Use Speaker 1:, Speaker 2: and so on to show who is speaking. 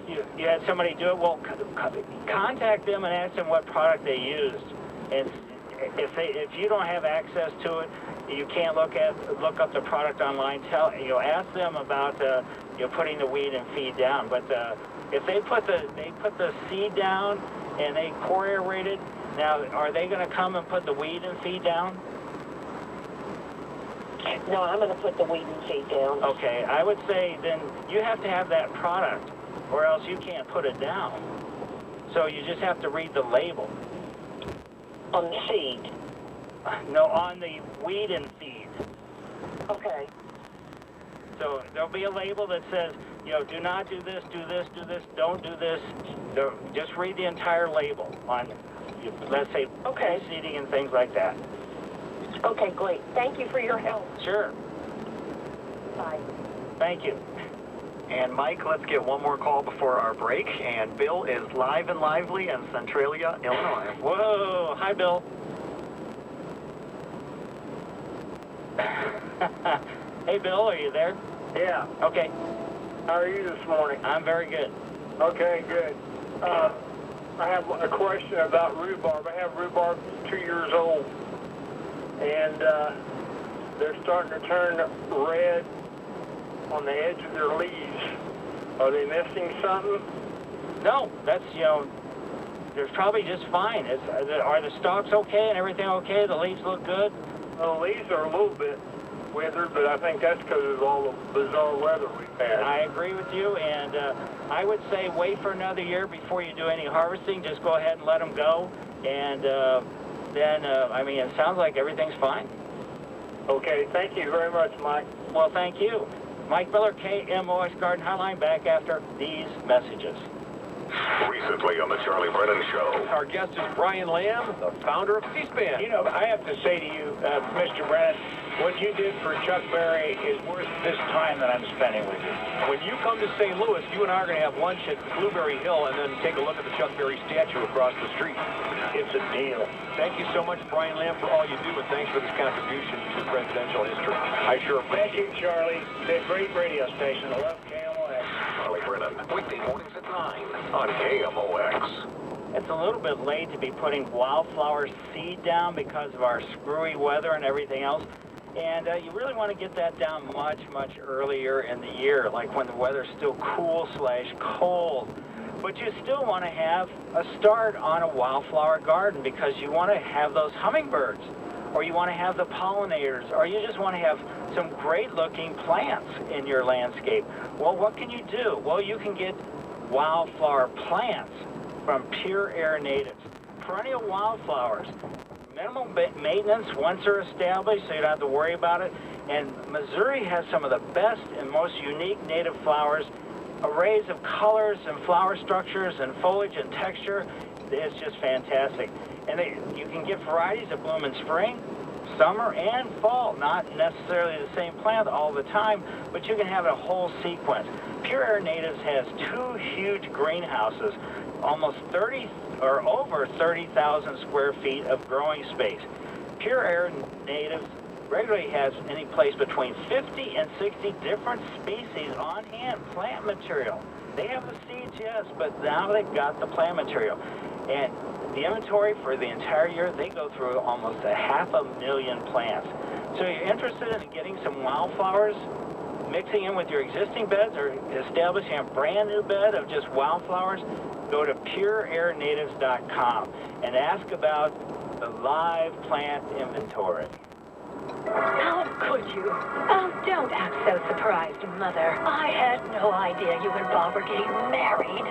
Speaker 1: you had somebody do it. Well, contact them and ask them what product they used. And if you don't have access to it, you can't look up the product online. Ask them about putting the weed and feed down. But if they put the seed down and they core aerate it, now are they going to come and put the weed and feed down?
Speaker 2: No, I'm going to put the weed and feed down.
Speaker 1: Okay, I would say then you have to have that product, or else you can't put it down. So you just have to read the label.
Speaker 2: On the seed?
Speaker 1: No, on the weed and feed.
Speaker 2: Okay.
Speaker 1: So there'll be a label that says, do not do this, do this, do this, don't do this. Just read the entire label on, let's say, seeding and things like that.
Speaker 2: Okay, great. Thank you for your help.
Speaker 1: Sure.
Speaker 2: Bye.
Speaker 1: Thank you.
Speaker 3: And Mike, let's get one more call before our break. And Bill is live and lively in Centralia, Illinois.
Speaker 1: Whoa. Hi, Bill. Hey, Bill, are you there?
Speaker 4: Yeah.
Speaker 1: Okay.
Speaker 4: How are you this morning?
Speaker 1: I'm very good.
Speaker 4: Okay, good. I have a question about rhubarb. I have rhubarb 2 years old, and they're starting to turn red on the edge of their leaves. Are they missing something?
Speaker 1: No, that's, they're probably just fine. Are the stalks okay and everything okay? The leaves look good?
Speaker 4: Well, the leaves are a little bit withered, but I think that's because of all the bizarre weather we've had.
Speaker 1: I agree with you, and I would say wait for another year before you do any harvesting. Just go ahead and let them go, and then, it sounds like everything's fine.
Speaker 4: Okay, thank you very much, Mike.
Speaker 1: Well, thank you. Mike Miller, KMOX Garden Hotline, back after these messages.
Speaker 5: Recently on the Charlie Brennan Show.
Speaker 6: Our guest is Brian Lamb, the founder of C-SPAN.
Speaker 7: I have to say to you, Mr. Brennan, what you did for Chuck Berry is worth this time that I'm spending with you.
Speaker 6: When you come to St. Louis, you and I are going to have lunch at Blueberry Hill and then take a look at the Chuck Berry statue across the street.
Speaker 7: It's a deal.
Speaker 6: Thank you so much, Brian Lamb, for all you do, and thanks for this contribution to presidential history. I sure
Speaker 7: Thank
Speaker 6: appreciate
Speaker 7: you, Charlie. It's a great radio station. I love KMOX.
Speaker 5: Charlie Brennan, weekday mornings at 9 on KMOX.
Speaker 1: It's a little bit late to be putting wildflower seed down because of our screwy weather and everything else. And you really want to get that down much, much earlier in the year, like when the weather's still cool/cold. But you still want to have a start on a wildflower garden because you want to have those hummingbirds, or you want to have the pollinators, or you just want to have some great-looking plants in your landscape. Well, what can you do? Well, you can get wildflower plants from Pure Air Natives. Perennial wildflowers. Minimal maintenance once they're established, so you don't have to worry about it. And Missouri has some of the best and most unique native flowers, arrays of colors and flower structures and foliage and texture. It's just fantastic. And you can get varieties that bloom in spring, summer, and fall. Not necessarily the same plant all the time, but you can have a whole sequence. Pure Air Natives has 2 huge greenhouses, almost over 30,000 square feet of growing space. Pure Air Natives regularly has any place between 50 and 60 different species on hand, plant material. They have the seeds, yes, but now they've got the plant material. And the inventory for the entire year, they go through almost 500,000 plants. So you're interested in getting some wildflowers, mixing in with your existing beds, or establishing a brand new bed of just wildflowers, go to pureairnatives.com and ask about the live plant inventory.
Speaker 8: How could you? Oh, don't act so surprised, Mother. I had no idea you and Bob were getting married.